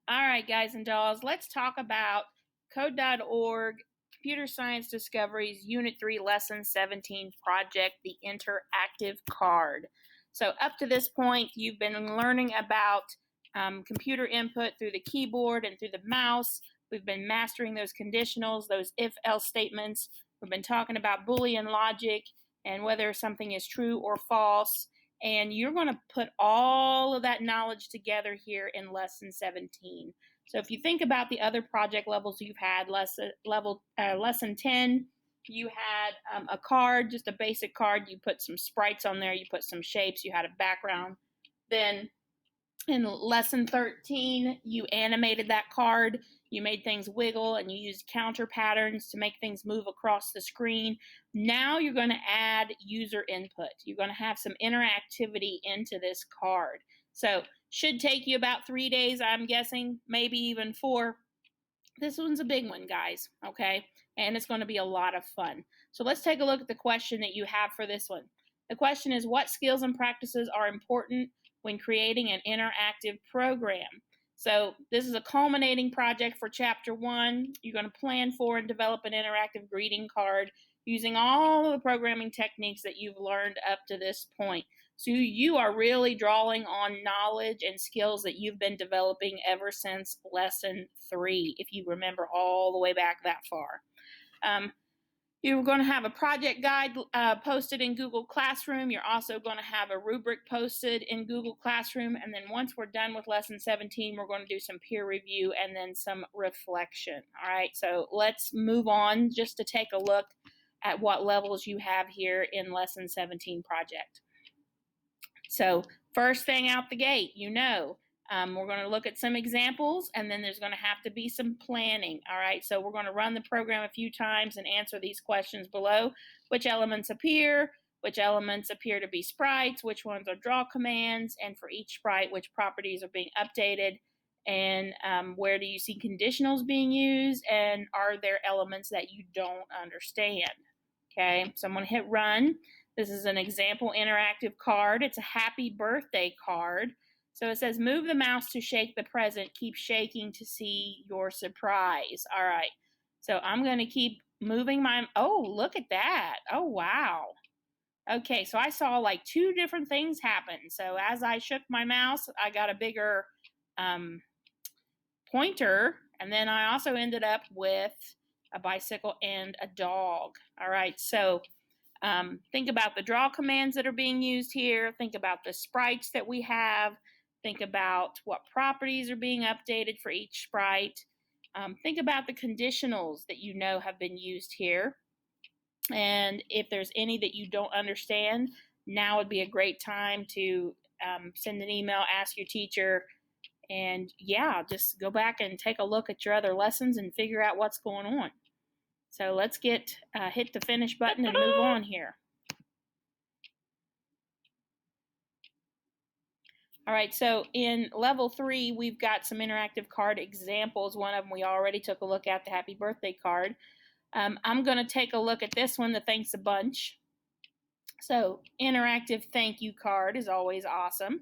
All right, guys and dolls, let's talk about Code.org Computer Science Discoveries Unit 3 Lesson 17 project, the interactive card. So up to this point, you've been learning about computer input through the keyboard and through the mouse. We've been mastering those conditionals, those if-else statements. We've been talking about Boolean logic and whether something is true or false. And you're going to put all of that knowledge together here in Lesson 17. So if you think about the other project levels you've had, Lesson 10, you had a card, just a basic card. You put some sprites on there. You put some shapes. You had a background. Then in Lesson 13, you animated that card. You made things wiggle and you used counter patterns to make things move across the screen. Now you're going to add user input. You're going to have some interactivity into this card. So should take you about 3 days, I'm guessing, maybe even 4. This one's a big one, guys, okay? And it's going to be a lot of fun. So let's take a look at the question that you have for this one. The question is, what skills and practices are important when creating an interactive program? So this is a culminating project for Chapter 1. You're going to plan for and develop an interactive greeting card using all of the programming techniques that you've learned up to this point. So you are really drawing on knowledge and skills that you've been developing ever since Lesson 3, if you remember all the way back that far. You're going to have a project guide posted in Google Classroom. You're also going to have a rubric posted in Google Classroom. And then once we're done with Lesson 17, we're going to do some peer review and then some reflection. All right, so let's move on just to take a look at what levels you have here in Lesson 17 project. So first thing out the gate, we're going to look at some examples, and then there's going to have to be some planning. All right, so we're going to run the program a few times and answer these questions below. Which elements appear? Which elements appear to be sprites? Which ones are draw commands? And for each sprite, which properties are being updated? And where do you see conditionals being used? And are there elements that you don't understand? Okay, so I'm going to hit run. This is an example interactive card. It's a happy birthday card. So it says, move the mouse to shake the present. Keep shaking to see your surprise. All right. So I'm going to keep moving my, oh, look at that. Oh, wow. Okay, so I saw like 2 different things happen. So as I shook my mouse, I got a bigger pointer. And then I also ended up with a bicycle and a dog. All right, so think about the draw commands that are being used here. Think about the sprites that we have. Think about what properties are being updated for each sprite. Think about the conditionals that you know have been used here. And if there's any that you don't understand, now would be a great time to send an email, ask your teacher, and yeah, just go back and take a look at your other lessons and figure out what's going on. So let's hit the finish button and move on here. All right, so in level 3, we've got some interactive card examples. One of them we already took a look at, the happy birthday card. I'm going to take a look at this one, the thanks a bunch. So interactive thank you card is always awesome.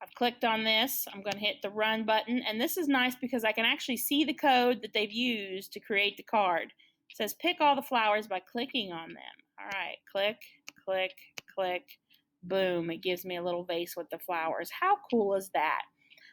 I've clicked on this. I'm going to hit the run button. And this is nice because I can actually see the code that they've used to create the card. It says pick all the flowers by clicking on them. All right, click, click, click. Boom, it gives me a little vase with the flowers. How cool is that?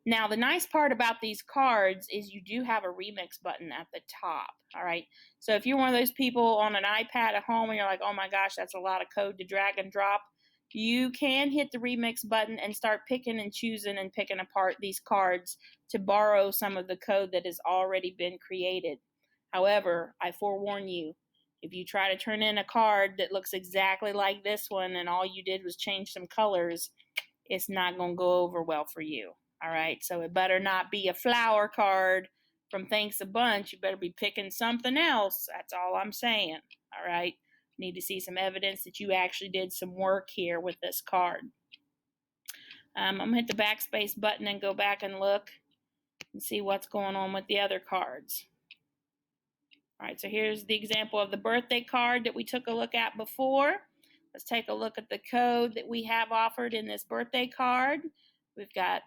Now, the nice part about these cards is you do have a remix button at the top, all right? So if you're one of those people on an iPad at home and you're like, oh my gosh, that's a lot of code to drag and drop, you can hit the remix button and start picking and choosing and picking apart these cards to borrow some of the code that has already been created. However, I forewarn you, if you try to turn in a card that looks exactly like this one and all you did was change some colors, it's not going to go over well for you. All right, so it better not be a flower card from Thanks a Bunch. You better be picking something else. That's all I'm saying. All right, need to see some evidence that you actually did some work here with this card. I'm going to hit the backspace button and go back and look and see what's going on with the other cards. All right, so here's the example of the birthday card that we took a look at before. Let's take a look at the code that we have offered in this birthday card. We've got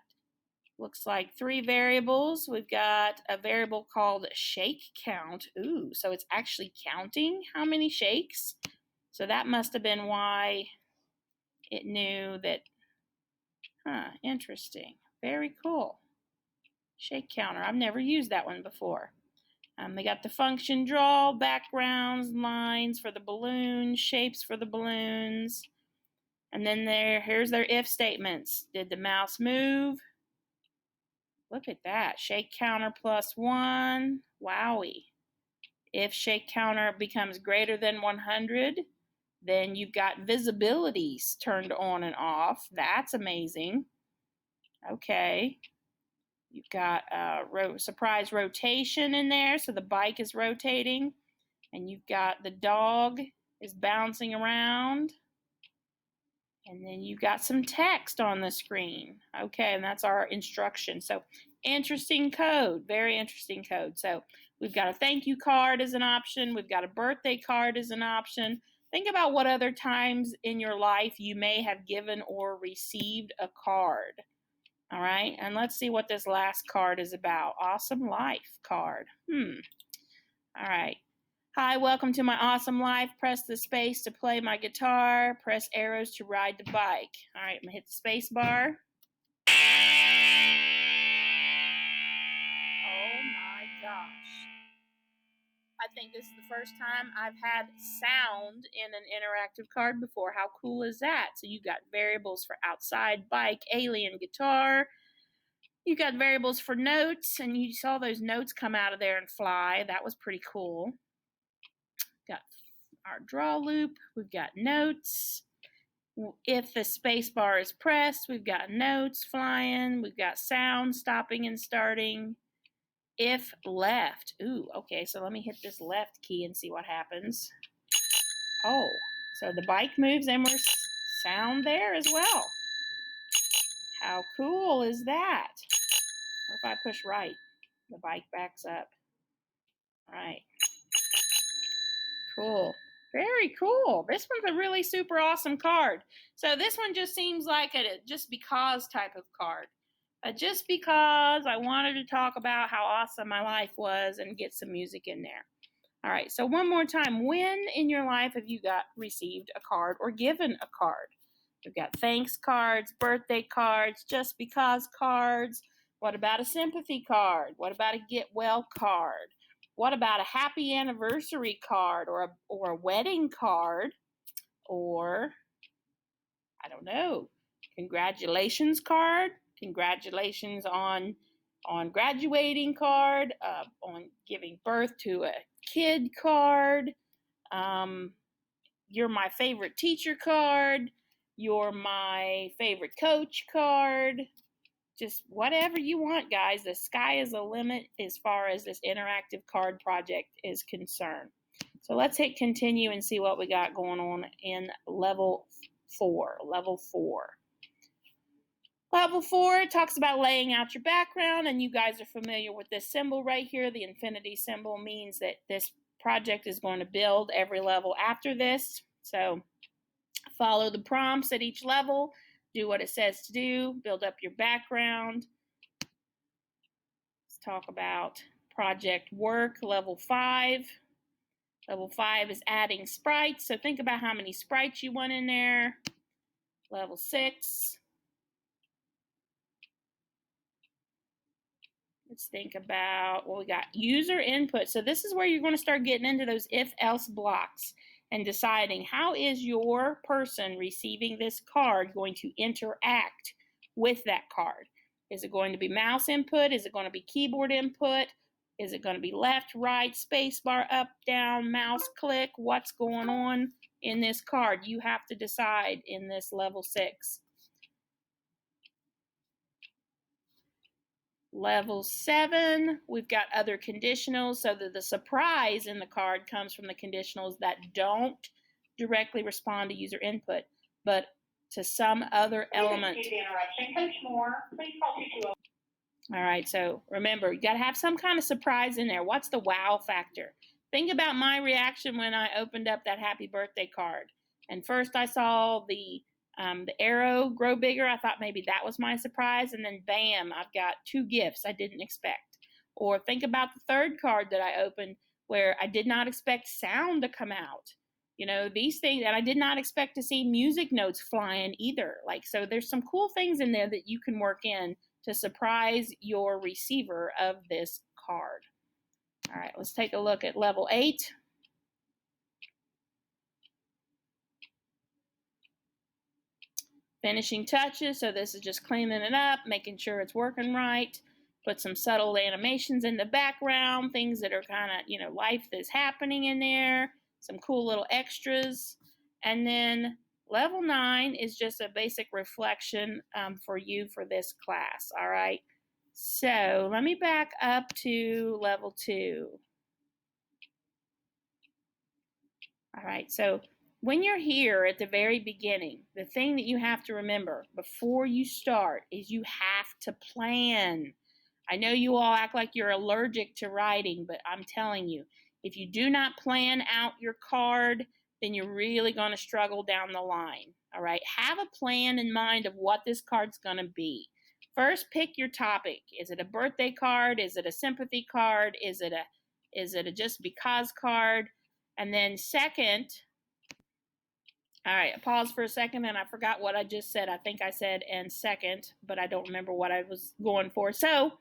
Looks like 3 variables. We've got a variable called shake count. Ooh, so it's actually counting how many shakes. So that must have been why it knew that. Interesting. Very cool. Shake counter. I've never used that one before. They got the function draw, backgrounds, lines for the balloons, shapes for the balloons. And then here's their if statements. Did the mouse move? Look at that. Shake counter +1. Wowie. If shake counter becomes greater than 100, then you've got visibilities turned on and off. That's amazing. Okay. You've got surprise rotation in there, so the bike is rotating. And you've got the dog is bouncing around. And then you've got some text on the screen. Okay, and that's our instruction. So interesting code, very interesting code. So we've got a thank you card as an option. We've got a birthday card as an option. Think about what other times in your life you may have given or received a card. All right, and let's see what this last card is about. Awesome life card. All right. Hi, welcome to my awesome life. Press the space to play my guitar. Press arrows to ride the bike. All right, I'm going to hit the space bar. Oh my gosh. I think this is the first time I've had sound in an interactive card before. How cool is that? So you got variables for outside, bike, alien, guitar. You got variables for notes, and you saw those notes come out of there and fly. That was pretty cool. Got our draw loop. We've got notes. If the space bar is pressed, we've got notes flying. We've got sound stopping and starting. If left. Ooh, okay, so let me hit this left key and see what happens. Oh, so the bike moves and we're sound there as well. How cool is that? What if I push right? The bike backs up. All right. Cool. Very cool. This one's a really super awesome card. So this one just seems like a just because type of card. Just because I wanted to talk about how awesome my life was and get some music in there. All right, so one more time. When in your life have you received a card or given a card? We've got thanks cards, birthday cards, just because cards. What about a sympathy card? What about a get well card? What about a happy anniversary card or a wedding card? Or, I don't know, congratulations card? Congratulations on graduating card, on giving birth to a kid card, you're my favorite teacher card, you're my favorite coach card, just whatever you want, guys. The sky is the limit as far as this interactive card project is concerned. So let's hit continue and see what we got going on in level 4. Level 4. Level 4 talks about laying out your background, and you guys are familiar with this symbol right here. The infinity symbol means that this project is going to build every level after this. So follow the prompts at each level. Do what it says to do. Build up your background. Let's talk about project work. Level 5. Level 5 is adding sprites. So think about how many sprites you want in there. Level 6. Let's think about, well, we got user input. So this is where you're going to start getting into those if-else blocks and deciding how is your person receiving this card going to interact with that card. Is it going to be mouse input? Is it going to be keyboard input? Is it going to be left, right, space bar, up, down, mouse click? What's going on in this card? You have to decide in this level 6. Level 7, we've got other conditionals, so that the surprise in the card comes from the conditionals that don't directly respond to user input, but to some other element. All right, so remember, you got to have some kind of surprise in there. What's the wow factor? Think about my reaction when I opened up that happy birthday card. And first I saw the The arrow, grow bigger, I thought maybe that was my surprise. And then bam, I've got 2 gifts I didn't expect. Or think about the third card that I opened where I did not expect sound to come out. You know, these things, and I did not expect to see music notes flying either. Like, so there's some cool things in there that you can work in to surprise your receiver of this card. All right, let's take a look at level 8. Finishing touches, so this is just cleaning it up, making sure it's working right. Put some subtle animations in the background, things that are kind of, you know, life that's happening in there, some cool little extras. And then level 9 is just a basic reflection for you for this class, all right? So let me back up to level 2. All right, so when you're here at the very beginning, the thing that you have to remember before you start is you have to plan. I know you all act like you're allergic to writing, but I'm telling you, if you do not plan out your card, then you're really going to struggle down the line. All right, have a plan in mind of what this card's going to be. First, pick your topic. Is it a birthday card? Is it a sympathy card? Is it a just because card? And then second, all right, pause for a second, and I forgot what I just said. I think I said and second, but I don't remember what I was going for. So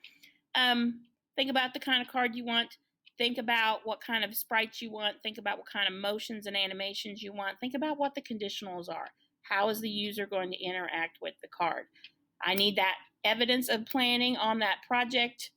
think about the kind of card you want. Think about what kind of sprites you want. Think about what kind of motions and animations you want. Think about what the conditionals are. How is the user going to interact with the card? I need that evidence of planning on that project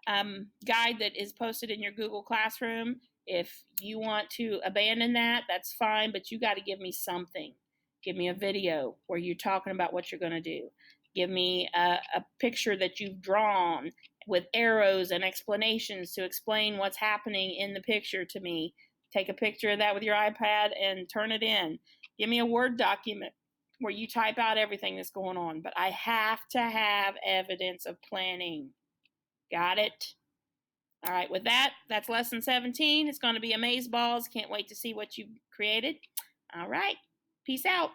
guide that is posted in your Google Classroom. If you want to abandon that, that's fine, but you got to give me something. Give me a video where you're talking about what you're going to do. Give me a picture that you've drawn with arrows and explanations to explain what's happening in the picture to me. Take a picture of that with your iPad and turn it in. Give me a Word document where you type out everything that's going on, but I have to have evidence of planning. Got it? All right, with that, that's lesson 17. It's going to be amazeballs. Can't wait to see what you created. All right, peace out.